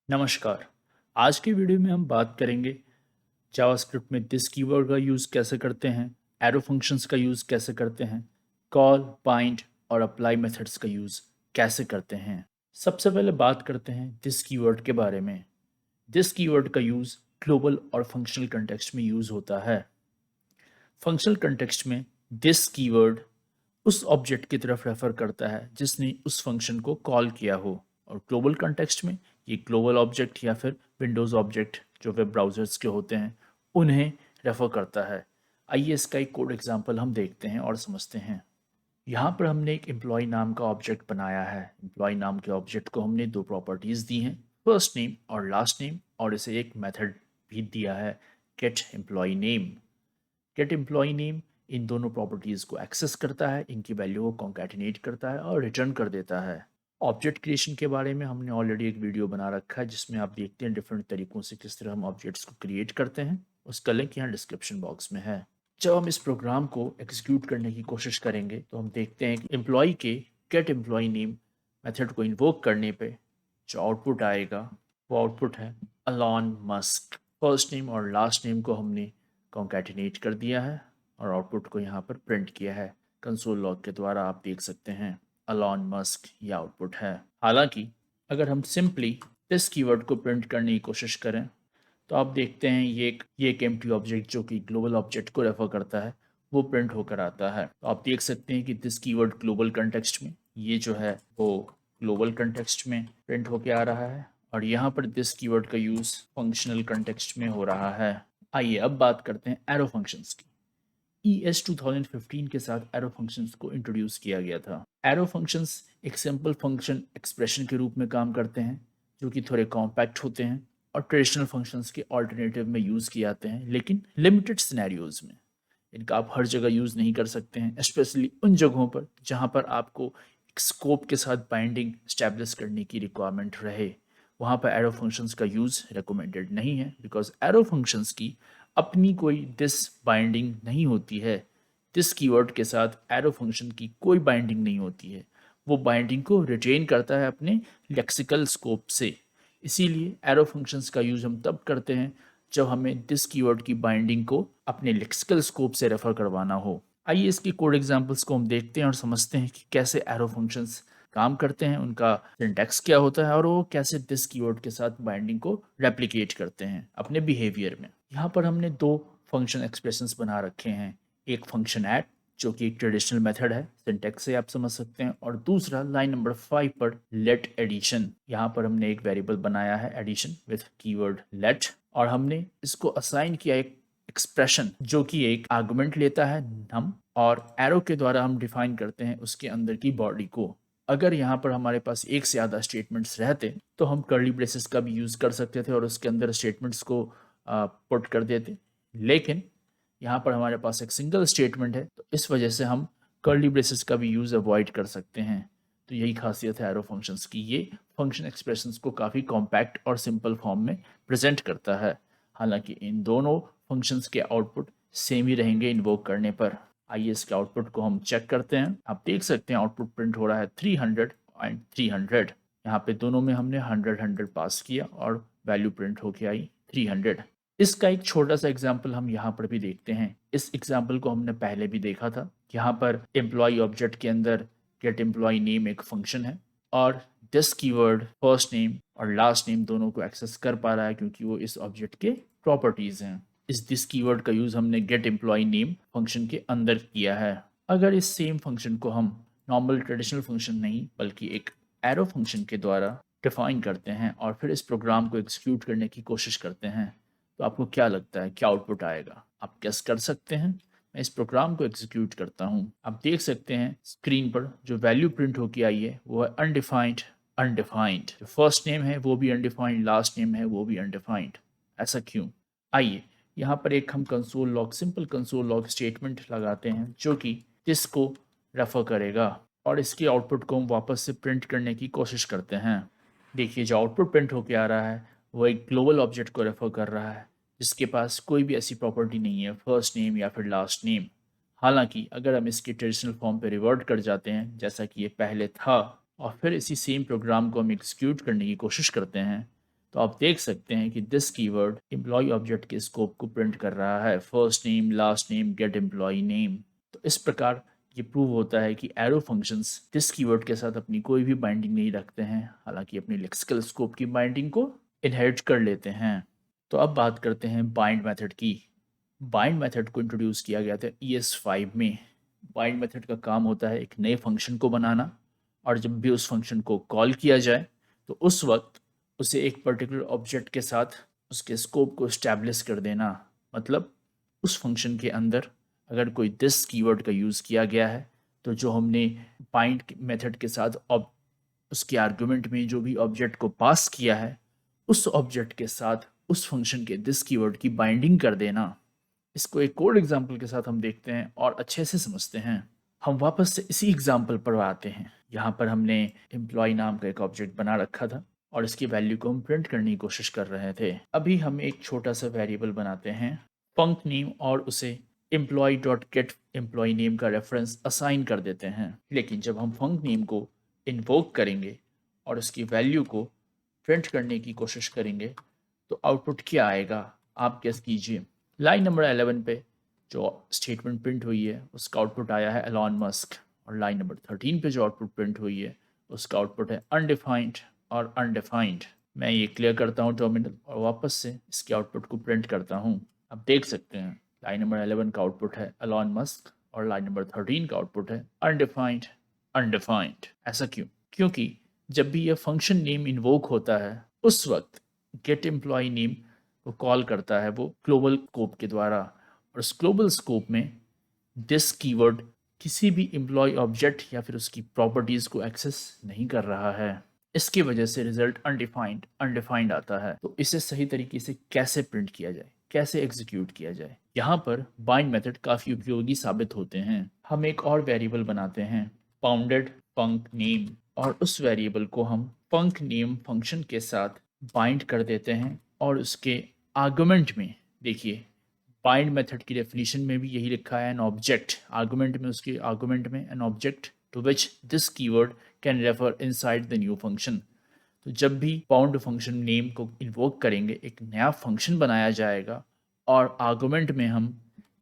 नमस्कार। आज की वीडियो में हम बात करेंगे जावास्क्रिप्ट में दिस कीवर्ड का यूज़ कैसे करते हैं, एरो फंक्शंस का यूज़ कैसे करते हैं, कॉल, बाइंड और अप्लाई मेथड्स का यूज़ कैसे करते हैं। सबसे पहले बात करते हैं दिस कीवर्ड के बारे में। दिस कीवर्ड का यूज़ ग्लोबल और फंक्शनल कंटेक्स्ट में यूज़ होता है। फंक्शनल कंटेक्स्ट में दिस कीवर्ड उस ऑब्जेक्ट की तरफ रेफर करता है जिसने उस फंक्शन को कॉल किया हो, और ग्लोबल कंटेक्स्ट में ये ग्लोबल ऑब्जेक्ट या फिर विंडोज़ ऑब्जेक्ट जो वेब ब्राउज़र्स के होते हैं उन्हें रेफर करता है। आइए इसका एक कोड एग्जांपल हम देखते हैं और समझते हैं। यहाँ पर हमने एक एम्प्लॉय नाम का ऑब्जेक्ट बनाया है। एम्प्लॉय नाम के ऑब्जेक्ट को हमने दो प्रॉपर्टीज़ दी हैं, फर्स्ट नेम और लास्ट नेम, और इसे एक मेथड भी दिया है, get employee name. Get employee name इन दोनों प्रॉपर्टीज़ को एक्सेस करता है, इनकी वैल्यू को कॉन्कैटिनेट करता है और रिटर्न कर देता है। ऑब्जेक्ट क्रिएशन के बारे में हमने ऑलरेडी एक वीडियो बना रखा है जिसमें आप देखते हैं डिफरेंट तरीकों से किस तरह हम ऑब्जेक्ट्स को क्रिएट करते हैं। उसका लिंक यहाँ डिस्क्रिप्शन बॉक्स में है। जब हम इस प्रोग्राम को एग्जीक्यूट करने की कोशिश करेंगे तो हम देखते हैं कि एम्प्लॉय के गेट एम्प्लॉय नेम मेथड को इन्वोक करने पे जो आउटपुट आएगा वो आउटपुट है अलॉन मस्क। फर्स्ट नेम और लास्ट नेम को हमने कॉन्कैटिनेट कर दिया है और आउटपुट को यहाँ पर प्रिंट किया है। कंसोल लॉग के द्वारा आप देख सकते हैं अलॉन मस्क ये आउटपुट है। हालांकि अगर हम सिंपली दिस कीवर्ड को प्रिंट करने की कोशिश करें तो आप देखते हैं ये एक एम्प्टी ऑब्जेक्ट जो कि ग्लोबल ऑब्जेक्ट को रेफर करता है वो प्रिंट होकर आता है। तो आप देख सकते हैं कि दिस कीवर्ड ग्लोबल कंटेक्स्ट में ये जो है वो ग्लोबल कंटेक्स्ट में प्रिंट होकर आ रहा है, और यहाँ पर दिस कीवर्ड का यूज़ फंक्शनल कंटेक्स्ट में हो रहा है। आइए अब बात करते हैं एरो फंक्शंस की। ES 2015 के साथ एरो फंक्शंस को इंट्रोड्यूस किया गया था। एरो फंक्शंस एक सिंपल फंक्शन एक्सप्रेशन के रूप में काम करते हैं जो कि थोड़े कॉम्पैक्ट होते हैं और ट्रेडिशनल फंक्शंस के ऑल्टरनेटिव में यूज़ किए जाते हैं, लेकिन लिमिटेड सिनेरियोज में। इनका आप हर जगह यूज़ नहीं कर सकते हैं, स्पेशली उन जगहों पर जहाँ पर आपको एक स्कोप के साथ बाइंडिंग स्टैब्लिश करने की रिक्वायरमेंट रहे। वहाँ पर एरो फंक्शंस का यूज़ रिकमेंडेड नहीं है, बिकॉज एरो फंक्शंस की अपनी कोई दिस बाइंडिंग नहीं होती है। दिस कीवर्ड के साथ एरो फंक्शन की कोई बाइंडिंग नहीं होती है, वो बाइंडिंग को रिटेन करता है अपने लेक्सिकल स्कोप से। इसीलिए एरो फंक्शंस का यूज़ हम तब करते हैं जब हमें दिस कीवर्ड की बाइंडिंग को अपने लेक्सिकल स्कोप से रेफर करवाना हो। आइए इसकी कोड एग्जांपल्स को हम देखते हैं और समझते हैं कि कैसे एरो फंक्शंस काम करते हैं, उनका सिंटैक्स क्या होता है और वो कैसे दिस कीवर्ड के साथ बाइंडिंग को रेप्लिकेट करते हैं अपने बिहेवियर में। यहाँ पर हमने दो फंक्शन एक्सप्रेशंस बना रखे हैं, एक फंक्शन ऐड जो कि एक ट्रेडिशनल मेथड है, सिंटैक्स से आप समझ सकते हैं, और दूसरा लाइन नंबर 5 पर लेट एडिशन। यहाँ पर हमने एक वेरिएबल बनाया है एडिशन विथ कीवर्ड लेट, और हमने इसको असाइन किया एक एक्सप्रेशन जो कि एक आर्गुमेंट लेता है नम, और एरो के द्वारा हम डिफाइन करते हैं उसके अंदर की बॉडी को। अगर यहाँ पर हमारे पास एक से ज़्यादा स्टेटमेंट्स रहते तो हम कर्ली ब्रेसेस का भी यूज़ कर सकते थे और उसके अंदर स्टेटमेंट्स को पुट कर देते, लेकिन यहाँ पर हमारे पास एक सिंगल स्टेटमेंट है तो इस वजह से हम कर्ली ब्रेसेस का भी यूज़ अवॉइड कर सकते हैं। तो यही खासियत है एरो फंक्शंस की, ये फंक्शन एक्सप्रेशंस को काफ़ी कॉम्पैक्ट और सिंपल फॉर्म में प्रेजेंट करता है। हालांकि इन दोनों फंक्शंस के आउटपुट सेम ही रहेंगे इन्वोक करने पर। आइए इसके आउटपुट को हम चेक करते हैं। आप देख सकते हैं आउटपुट प्रिंट हो रहा है 300 एंड 300। यहाँ पे दोनों में हमने 100 पास किया और वैल्यू प्रिंट होके आई 300। इसका एक छोटा सा एग्जाम्पल हम यहाँ पर भी देखते हैं। इस एग्जाम्पल को हमने पहले भी देखा था। यहाँ पर एम्प्लॉय ऑब्जेक्ट के अंदर गेट एम्प्लॉय नेम एक फंक्शन है और दिस कीवर्ड फर्स्ट नेम और लास्ट नेम दोनों को एक्सेस कर पा रहा है क्योंकि वो इस ऑब्जेक्ट के प्रॉपर्टीज हैं। इस दिस कीवर्ड का यूज हमने गेट एम्प्लॉय नेम फंक्शन के अंदर किया है। अगर इस सेम फंक्शन को हम नॉर्मल ट्रेडिशनल फंक्शन नहीं बल्कि एक एरो फंक्शन के द्वारा डिफाइन करते हैं और फिर इस प्रोग्राम को एग्जीक्यूट करने की कोशिश करते हैं तो आपको क्या लगता है क्या आउटपुट आएगा? आप गेस कर सकते हैं। मैं इस प्रोग्राम को एग्जीक्यूट करता हूँ। आप देख सकते हैं स्क्रीन पर जो वैल्यू प्रिंट होके आई है वो है अनडिफाइंड अनडिफाइंड। जो फर्स्ट नेम है वो भी अनडिफाइंड, लास्ट नेम है वो भी अनडिफाइंड। ऐसा क्यों? आइए यहाँ पर एक हम console log simple console log statement लगाते हैं जो कि इसको रेफर करेगा और इसके आउटपुट को हम वापस से प्रिंट करने की कोशिश करते हैं। देखिए जो आउटपुट प्रिंट होके आ रहा है वो एक ग्लोबल ऑब्जेक्ट को रेफर कर रहा है जिसके पास कोई भी ऐसी प्रॉपर्टी नहीं है फर्स्ट नेम या फिर लास्ट नेम। हालांकि अगर हम इसके ट्रेडिशनल फॉर्म पे रिवर्ट कर जाते हैं जैसा कि ये पहले था और फिर इसी सेम प्रोग्राम को हम एग्जीक्यूट करने की कोशिश करते हैं तो आप देख सकते हैं कि दिस कीवर्ड एम्प्लॉय ऑब्जेक्ट के स्कोप को प्रिंट कर रहा है, first name, last name, get employee name. तो इस प्रकार ये प्रूव होता है कि एरो फंक्शंस दिस कीवर्ड के साथ अपनी कोई भी बाइंडिंग नहीं रखते हैं, हालांकि अपनी लेक्सिकल स्कोप की बाइंडिंग को इनहेरिट कर लेते हैं। तो अब बात करते हैं बाइंड मेथड की। बाइंड मेथड को इंट्रोड्यूस किया गया था ES5 में। बाइंड मेथड का काम होता है एक नए फंक्शन को बनाना, और जब भी उस फंक्शन को कॉल किया जाए तो उस वक्त उसे एक पर्टिकुलर ऑब्जेक्ट के साथ उसके स्कोप को स्टैब्लिश कर देना। मतलब उस फंक्शन के अंदर अगर कोई दिस कीवर्ड का यूज़ किया गया है तो जो हमने बाइंड मेथड के साथ उसके आर्गुमेंट में जो भी ऑब्जेक्ट को पास किया है उस ऑब्जेक्ट के साथ उस फंक्शन के दिस कीवर्ड की बाइंडिंग कर देना। इसको एक कोड एग्जाम्पल के साथ हम देखते हैं और अच्छे से समझते हैं। हम वापस से इसी एग्जाम्पल पर आते हैं। यहाँ पर हमने एम्प्लॉय नाम का एक ऑब्जेक्ट बना रखा था और इसकी वैल्यू को हम प्रिंट करने की कोशिश कर रहे थे। अभी हम एक छोटा सा वेरिएबल बनाते हैं फंक नेम और उसे employee dot get employee name का रेफरेंस असाइन कर देते हैं। लेकिन जब हम फंक नेम को इन्वोक करेंगे और उसकी वैल्यू को प्रिंट करने की कोशिश करेंगे तो आउटपुट क्या आएगा, आप गेस कीजिए। लाइन नंबर 11 पे जो स्टेटमेंट प्रिंट हुई है उसका आउटपुट आया है एलॉन मस्क, और लाइन नंबर 13 पे जो आउटपुट प्रिंट हुई है उसका आउटपुट है अनडिफाइंड और अनडिफाइंड। मैं ये क्लियर करता हूँ टर्मिनल और वापस से इसके आउटपुट को प्रिंट करता हूँ। आप देख सकते हैं लाइन नंबर 11 का आउटपुट है एलॉन मस्क और लाइन नंबर 13 का आउटपुट है अनडिफाइंड अनडिफाइंड। ऐसा क्यों? क्योंकि जब भी यह फंक्शन नेम इन्वोक होता है उस वक्त गेट एम्प्लॉय नेम को कॉल करता है वो ग्लोबल स्कोप के द्वारा, और उस ग्लोबल स्कोप में दिस कीवर्ड किसी भी एम्प्लॉय ऑब्जेक्ट या फिर उसकी प्रॉपर्टीज को एक्सेस नहीं कर रहा है। इसकी वजह से रिजल्ट अनडिफाइंड अनडिफाइंड आता है। तो इसे सही तरीके से कैसे प्रिंट किया जाए, कैसे एग्जीक्यूट किया जाए, यहाँ पर बाइंड मेथड काफी उपयोगी साबित होते हैं। हम एक और वेरिएबल बनाते हैं बाउंडेड फंक नेम, और उस वेरिएबल को हम फंक नेम फंक्शन के साथ बाइंड कर देते हैं और उसके आर्गुमेंट में देखिए बाइंड मेथड की डेफिनेशन में भी यही लिखा है एन ऑब्जेक्ट, आर्गुमेंट में उसके आर्गुमेंट में an object to which this keyword can refer inside the new function. तो जब भी बाउंड फंक्शन नेम को इन्वोक करेंगे एक नया फंक्शन बनाया जाएगा और आर्गुमेंट में हम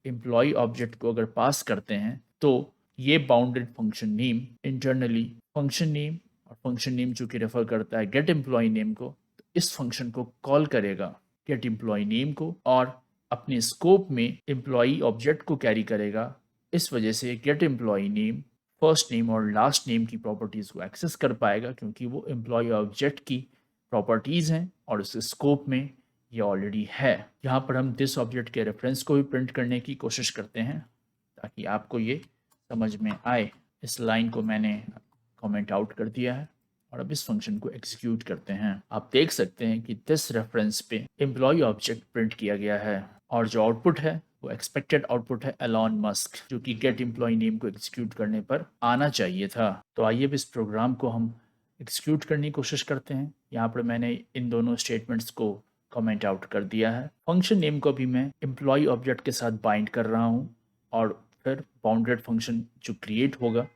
एम्प्लॉय ऑब्जेक्ट को अगर पास करते हैं तो ये bounded function name internally function name, और फंक्शन नेम जो कि रेफर करता है गेट एम्प्लॉय नेम को, तो इस फंक्शन को कॉल करेगा गेट एम्प्लॉय नेम को और अपने स्कोप में एम्प्लॉय ऑब्जेक्ट को कैरी करेगा। इस वजह से get employee name first name और लास्ट नेम की प्रॉपर्टीज़ को एक्सेस कर पाएगा क्योंकि वो एम्प्लॉय ऑब्जेक्ट की प्रॉपर्टीज़ हैं और उस स्कोप में ये ऑलरेडी है। यहाँ पर हम दिस ऑब्जेक्ट के रेफरेंस को भी प्रिंट करने की कोशिश करते हैं ताकि आपको ये समझ में आए। इस लाइन को मैंने कमेंट आउट कर दिया है और अब इस फंक्शन को एग्जीक्यूट करते हैं। आप देख सकते हैं कि दिस रेफरेंस पे एम्प्लॉय ऑब्जेक्ट प्रिंट किया गया है और जो आउटपुट है वो एक्सपेक्टेड आउटपुट है एलॉन मस्क, जो कि गेट एम्प्लॉय नेम को एग्जीक्यूट करने पर आना चाहिए था। तो आइए अब इस प्रोग्राम को हम एग्जीक्यूट करने की कोशिश करते हैं। यहाँ पर मैंने इन दोनों स्टेटमेंट्स को कमेंट आउट कर दिया है। फंक्शन नेम को भी मैं एम्प्लॉय ऑब्जेक्ट के साथ बाइंड कर रहा हूँ और फिर बाउंडेड फंक्शन जो क्रिएट होगा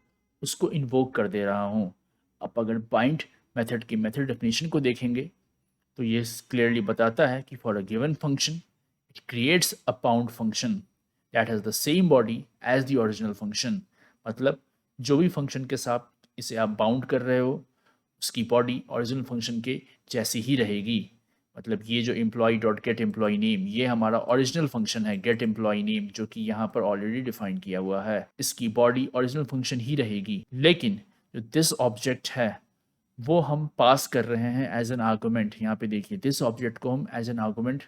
उसको इन्वोक कर दे रहा हूँ। आप अगर बाइंड मेथड की मेथड डेफिनेशन को देखेंगे तो ये क्लियरली बताता है कि for a given function it creates a bound function that has the same body as the original function। मतलब जो भी फंक्शन के साथ इसे आप बाउंड कर रहे हो उसकी बॉडी ओरिजिनल फंक्शन के जैसी ही रहेगी। मतलब ये जो employee dot get employee name ये हमारा ओरिजिनल फंक्शन है गेट एम्प्लॉय नेम, जो कि यहाँ पर ऑलरेडी डिफाइन किया हुआ है। इसकी बॉडी ओरिजिनल फंक्शन ही रहेगी, लेकिन जो दिस ऑब्जेक्ट है वो हम पास कर रहे हैं एज एन आर्गूमेंट। यहाँ पे देखिए दिस ऑब्जेक्ट को हम एज एन आर्गूमेंट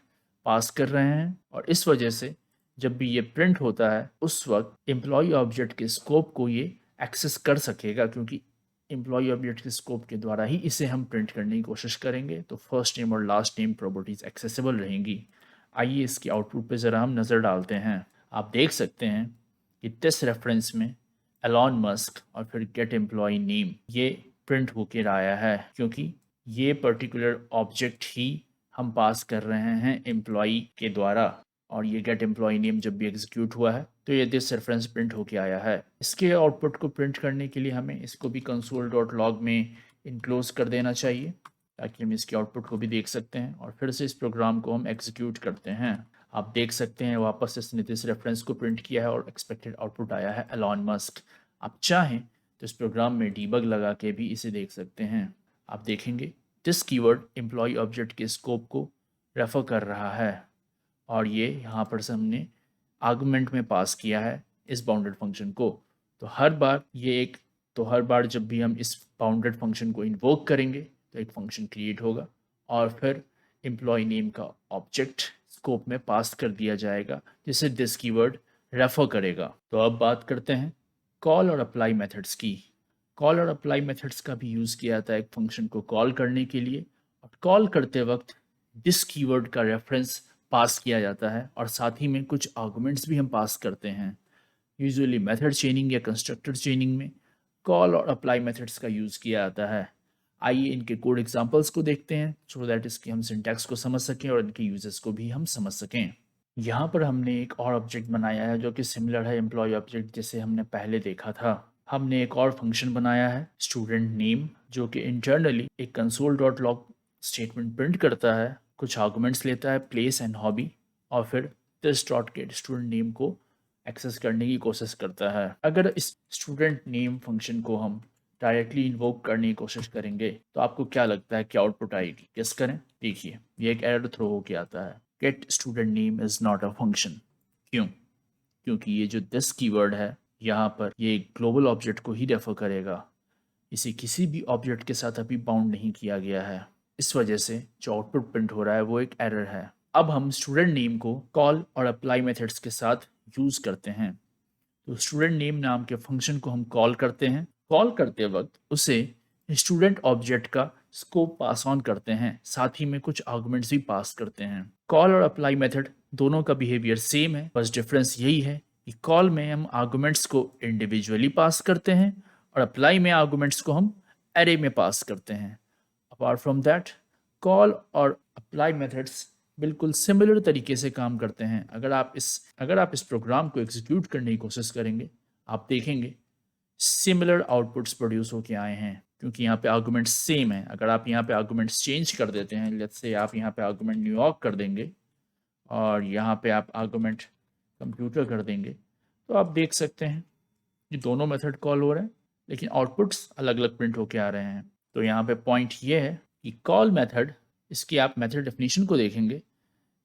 पास कर रहे हैं और इस वजह से जब भी ये प्रिंट होता है उस वक्त एम्प्लॉय ऑब्जेक्ट के स्कोप को ये एक्सेस कर सकेगा क्योंकि एम्प्लॉय ऑब्जेक्ट के स्कोप के द्वारा ही इसे हम प्रिंट करने की कोशिश करेंगे। तो फर्स्ट नेम और लास्ट नेम प्रॉपर्टीज एक्सेसिबल रहेंगी। आइए इसके आउटपुट पे ज़रा हम नज़र डालते हैं। आप देख सकते हैं कि दिस रेफरेंस में एलॉन मस्क और फिर गेट एम्प्लॉय नेम ये प्रिंट होकर आया है क्योंकि ये पर्टिकुलर ऑब्जेक्ट ही हम पास कर रहे हैं एम्प्लॉय के द्वारा, और ये गेट एम्प्लॉय नेम जब भी एग्जीक्यूट हुआ है तो ये दिस रेफरेंस प्रिंट होके आया है। इसके आउटपुट को प्रिंट करने के लिए हमें इसको भी कंसोल डॉट लॉग में इनक्लोज कर देना चाहिए ताकि हम इसकी आउटपुट को भी देख सकते हैं और फिर से इस प्रोग्राम को हम एग्जीक्यूट करते हैं। आप देख सकते हैं वापस इसने दिस रेफरेंस को प्रिंट किया है और एक्सपेक्टेड आउटपुट आया है एलॉन मस्क। आप चाहें तो इस प्रोग्राम में डीबग लगा के भी इसे देख सकते हैं। आप देखेंगे दिस कीवर्ड एम्प्लॉय ऑब्जेक्ट के स्कोप को रेफर कर रहा है और ये यहाँ पर से हमने आर्गुमेंट में पास किया है इस बाउंडेड फंक्शन को। तो हर बार जब भी हम इस बाउंडेड फंक्शन को इन्वोक करेंगे तो एक फंक्शन क्रिएट होगा और फिर एम्प्लॉय नेम का ऑब्जेक्ट स्कोप में पास कर दिया जाएगा जिसे दिस कीवर्ड रेफर करेगा। तो अब बात करते हैं कॉल और अप्लाई मेथड्स की। कॉल और अप्लाई मेथड्स का भी यूज़ किया जाता है एक फंक्शन को कॉल करने के लिए और कॉल करते वक्त दिस कीवर्ड का रेफरेंस पास किया जाता है और साथ ही में कुछ आर्गुमेंट्स भी हम पास करते हैं। यूजुअली मेथड चेनिंग या कंस्ट्रक्टर चेनिंग में कॉल और अप्लाई मेथड्स का यूज़ किया जाता है। आइए इनके कोड एग्जांपल्स को देखते हैं सो दैट इसके हम सिंटैक्स को समझ सकें और इनके यूजेस को भी हम समझ सकें। यहाँ पर हमने एक और ऑब्जेक्ट बनाया है जो कि सिमिलर है एम्प्लॉय ऑब्जेक्ट जिसे हमने पहले देखा था। हमने एक और फंक्शन बनाया है स्टूडेंट नेम जो कि इंटरनली एक console dot log statement print करता है, कुछ आर्गुमेंट्स लेता है प्लेस एंड हॉबी और फिर this dot get student name को एक्सेस करने की कोशिश करता है। अगर इस स्टूडेंट नेम फंक्शन को हम डायरेक्टली इन्वोक करने की कोशिश करेंगे तो आपको क्या लगता है क्या आउटपुट आएगी? गेस करें। देखिए ये एक एरर थ्रो होके आता है, get student name is not a function. क्यों? क्योंकि ये जो दिस कीवर्ड है यहाँ पर ये एक ग्लोबल ऑब्जेक्ट को ही रेफर करेगा, इसे किसी भी ऑब्जेक्ट के साथ अभी बाउंड नहीं किया गया है। इस वजह से जो आउटपुट प्रिंट हो रहा है वो एक एरर है। अब हम स्टूडेंट नेम को कॉल और अप्लाई मेथड्स के साथ यूज करते हैं। तो स्टूडेंट नेम नाम के फंक्शन को हम कॉल करते हैं। कॉल करते वक्त उसे स्टूडेंट ऑब्जेक्ट का स्कोप पास ऑन करते हैं, साथ ही में कुछ आर्गुमेंट्स भी पास करते हैं। कॉल और अप्लाई मेथड दोनों का बिहेवियर सेम है, बस डिफरेंस यही है कि कॉल में हम आर्गुमेंट्स को इंडिविजुअली पास करते हैं और अप्लाई में आर्गुमेंट्स को हम एरे में पास करते हैं। अपार्ट फ्रॉम दैट कॉल और अप्लाई मेथड्स बिल्कुल सिमिलर तरीके से काम करते हैं। अगर आप इस प्रोग्राम को एग्जीक्यूट करने की कोशिश करेंगे आप देखेंगे सिमिलर आउटपुट्स प्रोड्यूस होके आए हैं क्योंकि यहाँ पे आर्गुमेंट्स सेम है। अगर आप यहाँ पे आर्गुमेंट्स चेंज कर देते हैं, लेट्स से आप यहाँ पे आर्गुमेंट न्यूयॉर्क कर देंगे और यहाँ पे आप आर्गुमेंट कंप्यूटर कर देंगे तो आप देख सकते हैं ये दोनों मेथड कॉल हो रहे हैं लेकिन आउटपुट्स अलग अलग प्रिंट होके आ रहे हैं। तो यहाँ पे पॉइंट ये है कि कॉल मेथड, इसकी आप मेथड डेफिनेशन को देखेंगे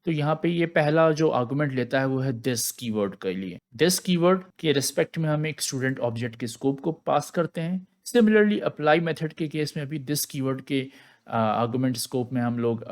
तो यहाँ पे ये पहला जो आर्गुमेंट लेता है वो है दिस कीवर्ड के लिए। दिस कीवर्ड के रिस्पेक्ट में हम एक स्टूडेंट ऑब्जेक्ट के स्कोप को पास करते हैं। सिमिलरली अप्लाई मेथड के केस में भी दिस कीवर्ड के आर्गुमेंट स्कोप में हम लोग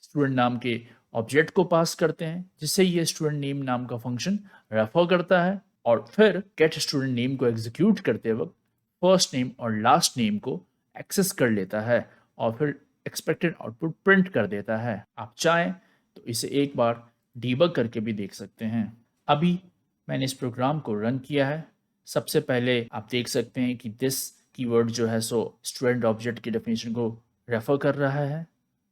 स्टूडेंट नाम के ऑब्जेक्ट को पास करते हैं जिससे ये स्टूडेंट नेम नाम का फंक्शन रेफर करता है और फिर गेट स्टूडेंट नेम को एग्जीक्यूट करते वक्त फर्स्ट नेम और लास्ट नेम को एक्सेस कर लेता है और फिर एक्सपेक्टेड आउटपुट प्रिंट कर देता है। आप चाहें तो इसे एक बार डीबग करके भी देख सकते हैं। अभी मैंने इस प्रोग्राम को रन किया है। सबसे पहले आप देख सकते हैं कि दिस कीवर्ड जो है सो स्टूडेंट ऑब्जेक्ट की डेफिनेशन को रेफर कर रहा है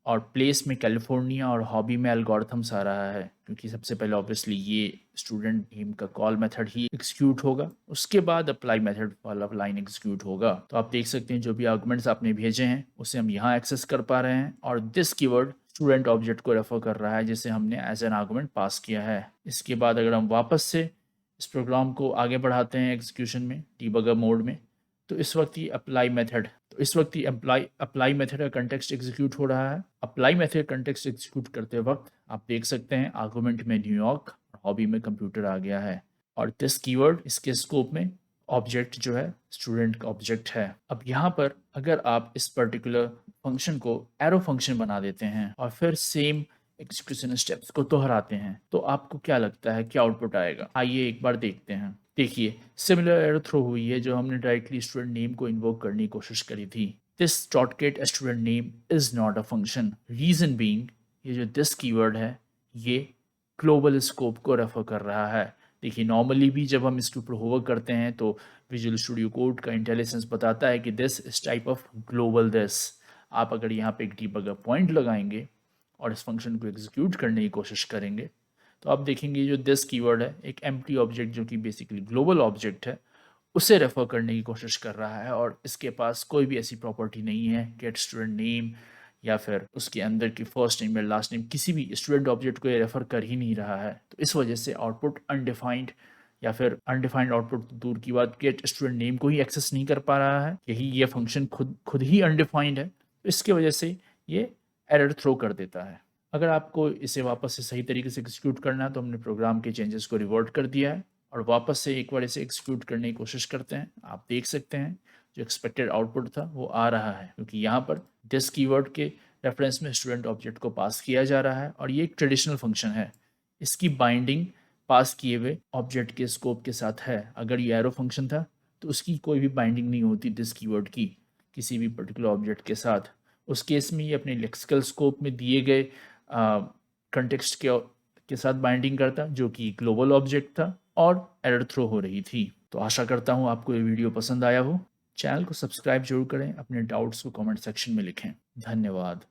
और प्लेस में कैलिफोर्निया और हॉबी में एल्गोरिथम्स आ रहा है क्योंकि सबसे पहले ऑब्वियसली ये स्टूडेंट नेम का कॉल मेथड ही एग्जीक्यूट होगा, उसके बाद अप्लाई मेथड वाला लाइन एग्जीक्यूट होगा। तो आप देख सकते हैं जो भी आर्गुमेंट्स आपने भेजे हैं उसे हम यहाँ एक्सेस कर पा रहे हैं और दिस कीवर्ड स्टूडेंट ऑब्जेक्ट को रेफर कर रहा है जिसे हमने एज एन आर्गुमेंट पास किया है। इसके बाद अगर हम वापस से इस प्रोग्राम को आगे बढ़ाते हैं एग्जीक्यूशन में डीबगर मोड में तो इस वक्त ये अप्लाई मेथड का कंटेक्स्ट एग्जीक्यूट हो रहा है। अप्लाई मेथड कंटेक्स्ट एग्जीक्यूट करते वक्त आप देख सकते हैं आर्गुमेंट में न्यूयॉर्क और हॉबी में कंप्यूटर आ गया है और दिस कीवर्ड इसके स्कोप में ऑब्जेक्ट जो है स्टूडेंट का ऑब्जेक्ट है। अब यहाँ पर अगर आप इस पर्टिकुलर फंक्शन को एरो फंक्शन बना देते हैं और फिर सेम एग्जीक्यूशन स्टेप्स को दोहराते हैं तो आपको क्या लगता है क्या आउटपुट आएगा? आइए एक बार देखते हैं। देखिए सिमिलर एरर थ्रो हुई है जो हमने डायरेक्टली स्टूडेंट नेम को इन्वोक करने की कोशिश करी थी। This dot get student name is not a function, reason being ये जो दिस कीवर्ड है ये ग्लोबल स्कोप को रेफर कर रहा है। देखिए नॉर्मली भी जब हम इसके ऊपर होवर्क करते हैं तो विजुअल स्टूडियो कोड का इंटेलिजेंस बताता है कि this is type of global this. आप अगर यहाँ पे एक डीबगर पॉइंट लगाएंगे और इस फंक्शन को एग्जीक्यूट करने की कोशिश करेंगे तो आप देखेंगे जो दिस कीवर्ड है एक एम्प्टी ऑब्जेक्ट जो कि बेसिकली ग्लोबल ऑब्जेक्ट है उसे रेफर करने की कोशिश कर रहा है और इसके पास कोई भी ऐसी प्रॉपर्टी नहीं है गेट स्टूडेंट नेम या फिर उसके अंदर की फर्स्ट नेम या लास्ट नेम किसी भी स्टूडेंट ऑब्जेक्ट को ये रेफर कर ही नहीं रहा है। तो इस वजह से आउटपुट अनडिफाइंड या फिर अनडिफाइंड आउटपुट दूर की बात, गेट स्टूडेंट नेम को ही एक्सेस नहीं कर पा रहा है, यही ये फंक्शन खुद ही अनडिफाइंड है। तो इसकी वजह से ये एरर थ्रो कर देता है। अगर आपको इसे वापस से सही तरीके से एग्जीक्यूट करना है तो हमने प्रोग्राम के चेंजेस को रिवर्ट कर दिया है और वापस से एक बार इसे एग्जीक्यूट करने की कोशिश करते हैं। आप देख सकते हैं जो एक्सपेक्टेड आउटपुट था वो आ रहा है, क्योंकि यहाँ पर दिस कीवर्ड के रेफरेंस में स्टूडेंट ऑब्जेक्ट को पास किया जा रहा है और ये एक ट्रेडिशनल फंक्शन है। इसकी बाइंडिंग पास किए हुए ऑब्जेक्ट के स्कोप के साथ है। अगर ये एरो फंक्शन था तो उसकी कोई भी बाइंडिंग नहीं होती दिस कीवर्ड की किसी भी पर्टिकुलर ऑब्जेक्ट के साथ। उस केस में ये अपने लेक्सिकल स्कोप में दिए गए कंटेक्स्ट के साथ बाइंडिंग करता, जो कि ग्लोबल ऑब्जेक्ट था और एरर थ्रो हो रही थी। तो आशा करता हूँ आपको ये वीडियो पसंद आया हो। चैनल को सब्सक्राइब जरूर करें, अपने डाउट्स को कमेंट सेक्शन में लिखें। धन्यवाद।